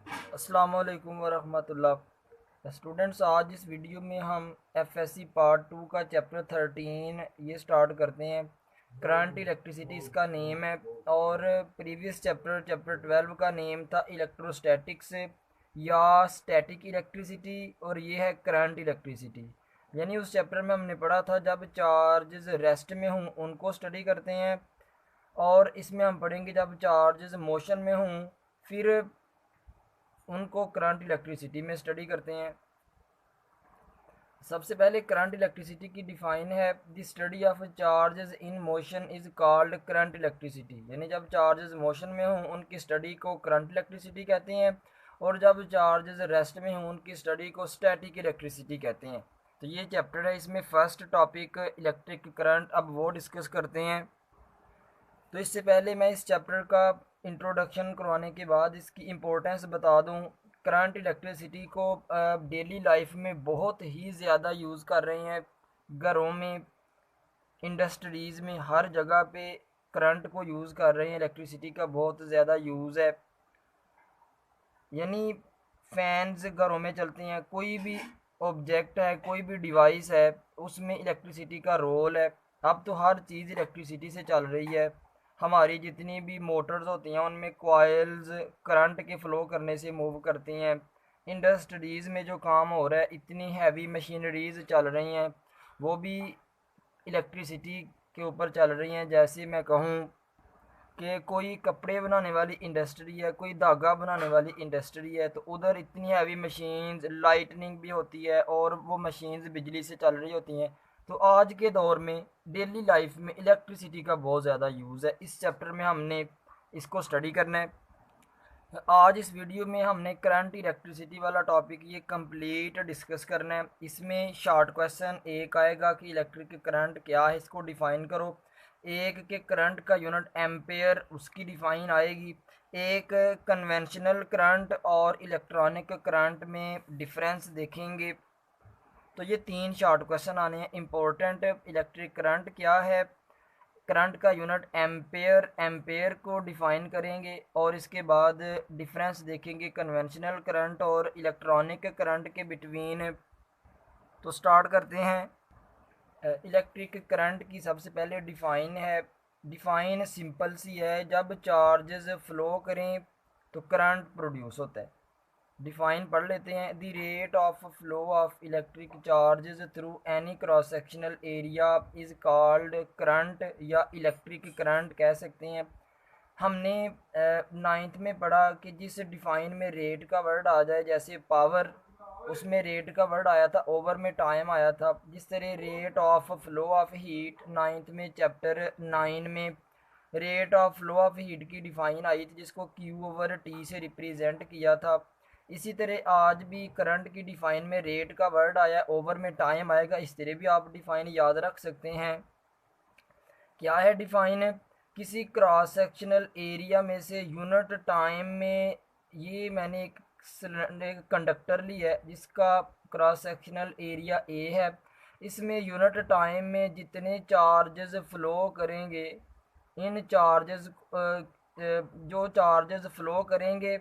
अस्सलाम वालेकुम वरहमतुल्लाह। स्टूडेंट्स, आज इस वीडियो में हम एफएससी पार्ट 2 का चैप्टर 13 ये स्टार्ट करते हैं। करंट इलेक्ट्रिसिटी इसका नेम है, और प्रीवियस चैप्टर 12 का नेम था इलेक्ट्रोस्टैटिक्स या स्टैटिक इलेक्ट्रिसिटी, और ये है करंट इलेक्ट्रिसिटी। यानी उस चैप्टर में हमने पढ़ा था जब चार्जेस रेस्ट में हों उनको स्टडी करते हैं, और इसमें हम पढ़ेंगे जब चार्जेस मोशन में हों फिर उनको करंट इलेक्ट्रिसिटी में स्टडी करते हैं। सबसे पहले करंट इलेक्ट्रिसिटी की डिफाइन है, the study of charges in motion is called current electricity. यानी जब चार्जेस मोशन में हों उनकी स्टडी को करंट इलेक्ट्रिसिटी कहते हैं, और जब चार्जेस रेस्ट में हों उनकी स्टडी को स्टैटिक इलेक्ट्रिसिटी कहते हैं। तो ये चैप्टर है, इसमें फर्स्ट टॉपिक इलेक्ट्रिक करंट, अब वो डिस्कस करते हैं। तो इससे पहले मैं इस चैप्टर का इंट्रोडक्शन करवाने के बाद इसकी इम्पोर्टेंस बता दूं। करंट इलेक्ट्रिसिटी को डेली लाइफ में बहुत ही ज़्यादा यूज़ कर रहे हैं, घरों में, इंडस्ट्रीज़ में, हर जगह पे करंट को यूज़ कर रहे हैं। इलेक्ट्रिसिटी का बहुत ज़्यादा यूज़ है। यानी फैंस घरों में चलते हैं, कोई भी ऑब्जेक्ट है, कोई भी डिवाइस है, उसमें इलेक्ट्रिसिटी का रोल है। अब तो हर चीज़ इलेक्ट्रिसिटी से चल रही है। हमारी जितनी भी मोटर्स होती हैं उनमें कॉइल्स करंट के फ़्लो करने से मूव करती हैं। इंडस्ट्रीज़ में जो काम हो रहा है, इतनी हैवी मशीनरीज चल रही हैं, वो भी इलेक्ट्रिसिटी के ऊपर चल रही हैं। जैसे मैं कहूँ कि कोई कपड़े बनाने वाली इंडस्ट्री है, कोई धागा बनाने वाली इंडस्ट्री है, तो उधर इतनी हैवी मशीन्स, लाइटनिंग भी होती है, और वो मशीन्स बिजली से चल रही होती हैं। तो आज के दौर में डेली लाइफ में इलेक्ट्रिसिटी का बहुत ज़्यादा यूज़ है। इस चैप्टर में हमने इसको स्टडी करना है। आज इस वीडियो में हमने करंट इलेक्ट्रिसिटी वाला टॉपिक ये कंप्लीट डिस्कस करना है। इसमें शॉर्ट क्वेश्चन एक आएगा कि इलेक्ट्रिक करंट क्या है, इसको डिफ़ाइन करो। एक के करंट का यूनिट एम्पेयर, उसकी डिफ़ाइन आएगी। एक कन्वेंशनल करंट और इलेक्ट्रॉनिक करंट में डिफरेंस देखेंगे। तो ये तीन शॉर्ट क्वेश्चन आने हैं इम्पोर्टेंट। इलेक्ट्रिक करंट क्या है, करंट का यूनिट एम्पेयर, एम्पेयर को डिफ़ाइन करेंगे, और इसके बाद डिफरेंस देखेंगे कन्वेंशनल करंट और इलेक्ट्रॉनिक करंट के बिटवीन। तो स्टार्ट करते हैं। इलेक्ट्रिक करंट की सबसे पहले डिफ़ाइन है। डिफ़ाइन सिंपल सी है, जब चार्जेस फ़्लो करें तो करंट प्रोड्यूस होता है। डिफाइन पढ़ लेते हैं। The rate of flow of electric charges through any cross sectional area is called current, या इलेक्ट्रिक करंट कह सकते हैं। हमने नाइन्थ में पढ़ा कि जिस डिफाइन में रेट का वर्ड आ जाए, जैसे पावर, उसमें रेट का वर्ड आया था, ओवर में टाइम आया था। जिस तरह rate of flow of heat ninth में चैप्टर 9 में rate of flow of heat की डिफाइन आई थी, जिसको क्यू ओवर टी से रिप्रेजेंट किया था। इसी तरह आज भी करंट की डिफाइन में रेट का वर्ड आया, ओवर में टाइम आएगा। इस तरह भी आप डिफाइन याद रख सकते हैं। क्या है डिफाइन, किसी क्रॉस सेक्शनल एरिया में से यूनिट टाइम में, ये मैंने एक कंडक्टर ली है जिसका क्रॉस सेक्शनल एरिया ए है। इसमें यूनिट टाइम में जितने चार्जेस फ़्लो करेंगे, इन चार्जेस जो चार्जेस फ़्लो करेंगे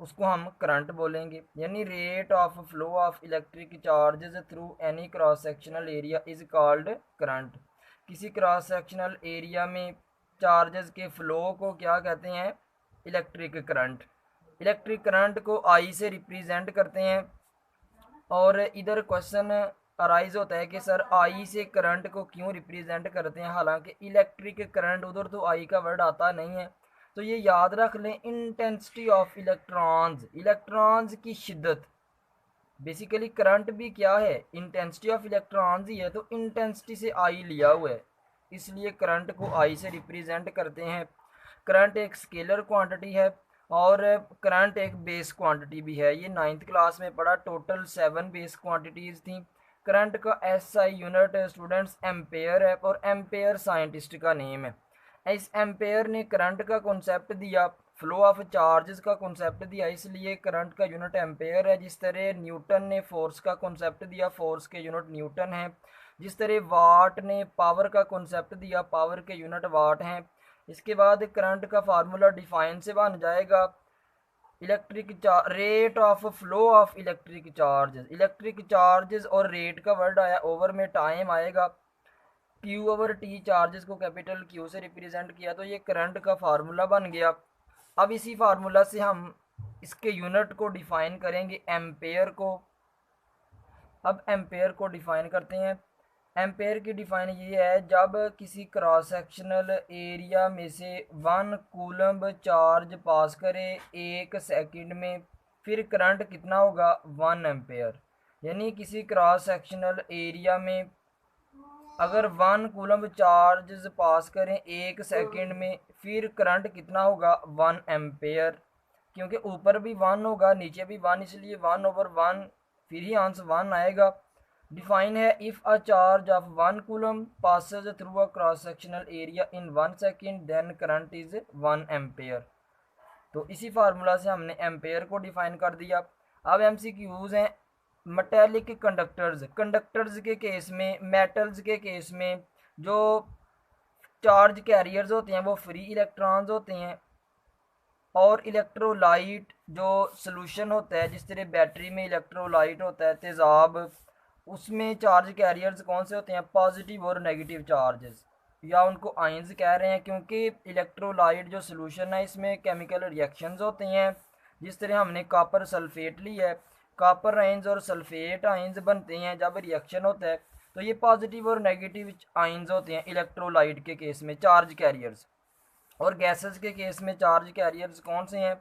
उसको हम करंट बोलेंगे। यानी rate of flow of electric charges through any cross sectional area is called current. किसी क्रॉस सेक्शनल एरिया में चार्जेस के फ़्लो को क्या कहते हैं, इलेक्ट्रिक करंट। इलेक्ट्रिक करंट को आई से रिप्रेजेंट करते हैं, और इधर क्वेश्चन अराइज होता है कि सर आई से करंट को क्यों रिप्रेजेंट करते हैं, हालांकि इलेक्ट्रिक करंट उधर तो आई का वर्ड आता नहीं है। तो ये याद रख लें, इंटेंसिटी ऑफ इलेक्ट्रॉन्स, इलेक्ट्रॉन्स की शिद्दत। बेसिकली करंट भी क्या है, इंटेंसिटी ऑफ इलेक्ट्रॉन्स ही है, तो इंटेंसिटी से आई लिया हुआ है, इसलिए करंट को आई से रिप्रेजेंट करते हैं। करंट एक स्केलर क्वांटिटी है, और करंट एक बेस क्वांटिटी भी है। ये नाइन्थ क्लास में पढ़ा, टोटल 7 बेस क्वांटिटीज़ थी। करंट का एसआई यूनिट स्टूडेंट्स एम्पेयर है, और एम्पेयर साइंटिस्ट का नेम है। इस एम्पेयर ने करंट का कॉन्सेप्ट दिया, फ्लो ऑफ चार्जेस का कॉन्सेप्ट दिया, इसलिए करंट का यूनिट एम्पेयर है। जिस तरह न्यूटन ने फोर्स का कॉन्सेप्ट दिया, फोर्स के यूनिट न्यूटन है। जिस तरह वाट ने पावर का कॉन्सेप्ट दिया, पावर के यूनिट वाट हैं। इसके बाद करंट का फार्मूला डिफाइन से बन जाएगा, rate of flow of electric charges और रेट का वर्ड आया, ओवर में टाइम आएगा, क्यू ओवर टी, चार्जेस को कैपिटल क्यू से रिप्रेजेंट किया, तो ये करंट का फार्मूला बन गया। अब इसी फार्मूला से हम इसके यूनिट को डिफाइन करेंगे, एम्पेयर को। अब एम्पेयर को डिफाइन करते हैं। एम्पेयर की डिफाइन ये है, जब किसी क्रॉस सेक्शनल एरिया में से 1 कूलम्ब चार्ज पास करे 1 सेकंड में, फिर करंट कितना होगा, 1 एम्पेयर। यानी किसी क्रॉस सेक्शनल एरिया में अगर 1 कूलम्ब चार्ज पास करें 1 सेकंड में, फिर करंट कितना होगा, 1 एम्पेयर। क्योंकि ऊपर भी 1 होगा नीचे भी 1, इसलिए 1/1, फिर ही आंसर 1 आएगा। डिफाइन है, if a charge of 1 coulomb passes through a cross sectional area in 1 second then current is 1 ampere. तो इसी फार्मूला से हमने एम्पेयर को डिफाइन कर दिया। अब एमसीक्यूज हैं। मेटेलिक कंडक्टर्स के केस में, मेटल्स के केस में जो चार्ज कैरियर्स होते हैं वो फ्री इलेक्ट्रॉन्स होते हैं, और इलेक्ट्रोलाइट जो सोल्यूशन होता है, जिस तरह बैटरी में इलेक्ट्रोलाइट होता है तेज़ाब, उसमें चार्ज कैरियर्स कौन से होते हैं, पॉजिटिव और नेगेटिव चार्जेस, या उनको आयंस कह रहे हैं, क्योंकि इलेक्ट्रोलाइट जो सोल्यूशन है इसमें केमिकल रिएक्शंस होते हैं। जिस तरह हमने कॉपर सल्फेट ली है, कॉपर आयंस और सल्फेट आयंस बनते हैं जब रिएक्शन होता है, तो ये पॉजिटिव और नेगेटिव आयंस होते हैं इलेक्ट्रोलाइट के केस में, चार्ज कैरियर्स। और गैसेस के केस में चार्ज कैरियर्स कौन से हैं,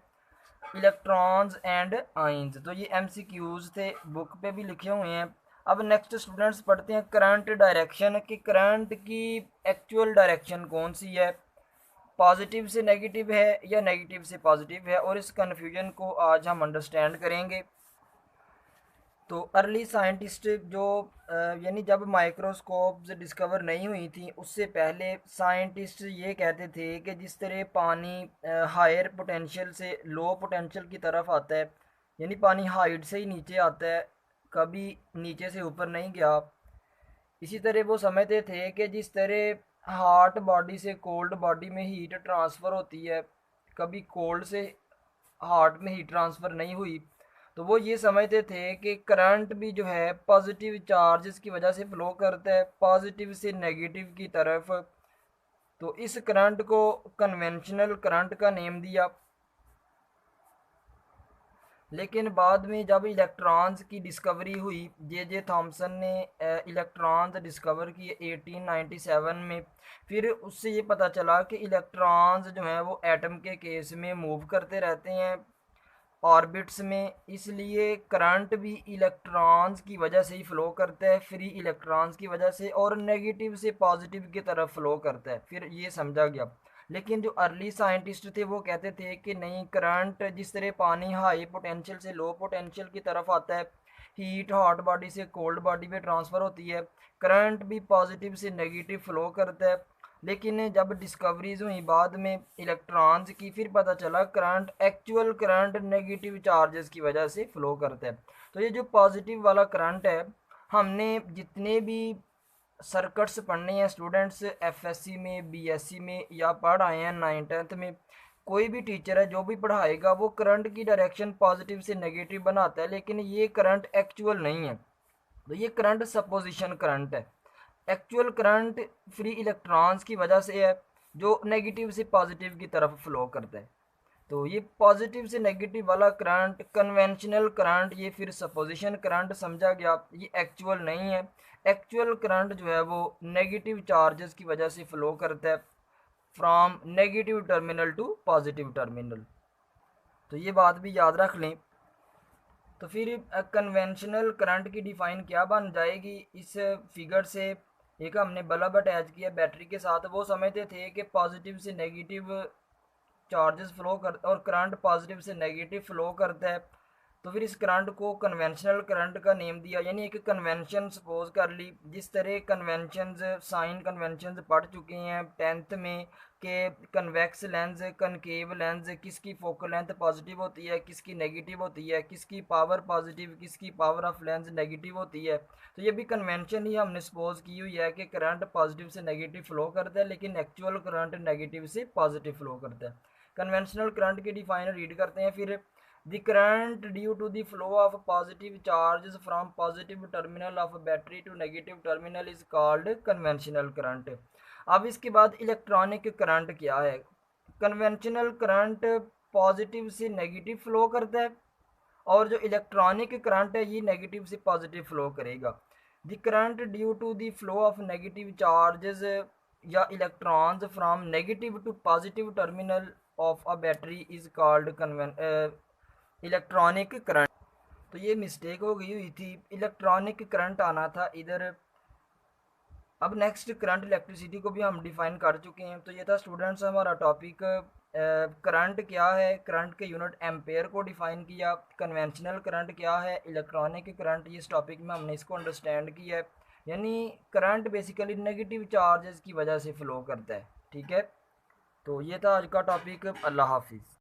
इलेक्ट्रॉन्स एंड आइंस। तो ये एमसीक्यूज थे, बुक पे भी लिखे हुए हैं। अब नेक्स्ट स्टूडेंट्स पढ़ते हैं करंट डायरेक्शन, कि करंट की एक्चुअल डायरेक्शन कौन सी है, पॉजिटिव से नेगेटिव है या नेगेटिव से पॉजिटिव है, और इस कन्फ्यूजन को आज हम अंडरस्टैंड करेंगे। तो अर्ली साइंटिस्ट जो यानी जब माइक्रोस्कोप्स डिस्कवर नहीं हुई थी, उससे पहले साइंटिस्ट ये कहते थे कि जिस तरह पानी हायर पोटेंशियल से लो पोटेंशियल की तरफ आता है, यानी पानी हाइट से ही नीचे आता है, कभी नीचे से ऊपर नहीं गया, इसी तरह वो समझते थे कि जिस तरह हॉट बॉडी से कोल्ड बॉडी में हीट ट्रांसफ़र होती है, कभी कोल्ड से हॉट में हीट ट्रांसफ़र नहीं हुई, तो वो ये समझते थे कि करंट भी जो है पॉजिटिव चार्जेस की वजह से फ़्लो करता है पॉजिटिव से नेगेटिव की तरफ। तो इस करंट को कन्वेंशनल करंट का नेम दिया। लेकिन बाद में जब इलेक्ट्रॉन्स की डिस्कवरी हुई, जे थॉमसन ने इलेक्ट्रॉन्स डिस्कवर किए 1897 में, फिर उससे ये पता चला कि इलेक्ट्रॉन्स जो हैं वो एटम के केस में मूव करते रहते हैं ऑर्बिट्स में, इसलिए करंट भी इलेक्ट्रॉन्स की वजह से ही फ़्लो करता है, फ्री इलेक्ट्रॉन्स की वजह से, और नेगेटिव से पॉजिटिव की तरफ फ़्लो करता है, फिर ये समझा गया। लेकिन जो अर्ली साइंटिस्ट थे वो कहते थे कि नहीं, करंट जिस तरह पानी हाई पोटेंशियल से लो पोटेंशियल की तरफ आता है, हीट हॉट बॉडी से कोल्ड बॉडी में ट्रांसफ़र होती है, करंट भी पॉजिटिव से नेगेटिव फ़्लो करता है। लेकिन जब डिस्कवरीज हुई बाद में इलेक्ट्रॉन्स की, फिर पता चला current, actual current negative charges की वजह से फ़्लो करता है। तो ये जो पॉजिटिव वाला करंट है, हमने जितने भी सर्किट्स पढ़ने हैं स्टूडेंट्स, एफएससी में, बीएससी में, या पढ़ आए हैं 9th-10th में, कोई भी टीचर है जो भी पढ़ाएगा वो करंट की डायरेक्शन पॉजिटिव से नेगेटिव बनाता है, लेकिन ये करंट एक्चुअल नहीं है। तो ये करंट सपोजिशन करंट है। एक्चुअल करंट फ्री इलेक्ट्रॉन्स की वजह से है जो नेगेटिव से पॉजिटिव की तरफ फ्लो करता है। तो ये पॉजिटिव से नेगेटिव वाला करंट कन्वेंशनल करंट, ये फिर सपोजिशन करंट समझा गया, ये एक्चुअल नहीं है। एक्चुअल करंट जो है वो नेगेटिव चार्जेस की वजह से फ़्लो करता है from negative terminal to positive terminal. तो ये बात भी याद रख लें। तो फिर कन्वेंशनल करंट की डिफ़ाइन क्या बन जाएगी इस फिगर से, एक हमने बल्ब अटैच किया बैटरी के साथ, वो समझते थे कि पॉजिटिव से नेगेटिव चार्जेस फ़्लो कर और करंट पॉजिटिव से नेगेटिव फ़्लो करता है। तो फिर इस करंट को कन्वेंशनल करंट का नेम दिया, यानी एक कन्वेंशन सपोज कर ली, जिस तरह कन्वेंशंस, साइन कन्वेंशंस पढ़ चुके हैं 10th में, कि कन्वेक्स लेंस, कनकेव लेंस, किसकी फोकल लेंथ पॉजिटिव होती है, किसकी नेगेटिव होती है, किसकी पावर पॉजिटिव, किसकी पावर ऑफ लेंस नेगेटिव होती है। तो ये भी कन्वेंशन ही हमने सपोज की हुई है कि करंट पॉजिटिव से नेगेटिव फ़्लो करता है, लेकिन एक्चुअल करंट नेगेटिव से पॉजिटिव फ़्लो करता है। कन्वेंशनल करंट की डिफाइन रीड करते हैं फिर। The current due to the flow of positive charges from positive terminal of battery to negative terminal is called conventional current. अब इसके बाद इलेक्ट्रॉनिक करंट क्या है? कन्वेंशनल करंट पॉजिटिव से नेगेटिव फ्लो करता है, और जो इलेक्ट्रॉनिक करंट है ये नेगेटिव से पॉजिटिव फ्लो करेगा। The current due to the flow of negative charges या electrons from negative to positive terminal of a battery is called electronic current. तो ये मिस्टेक हो गई हुई थी, इलेक्ट्रॉनिक करंट आना था इधर। अब नेक्स्ट करंट इलेक्ट्रिसिटी को भी हम डिफाइन कर चुके हैं। तो ये था स्टूडेंट्स हमारा टॉपिक, करंट क्या है, करंट के यूनिट एम्पेयर को डिफाइन किया, कन्वेंशनल करंट क्या है, इलेक्ट्रॉनिक करंट, इस टॉपिक में हमने इसको अंडरस्टैंड किया है। यानी करंट बेसिकली नेगेटिव चार्जेस की वजह से फ़्लो करता है। ठीक है, तो ये था आज का टॉपिक। अल्लाह हाफिज़।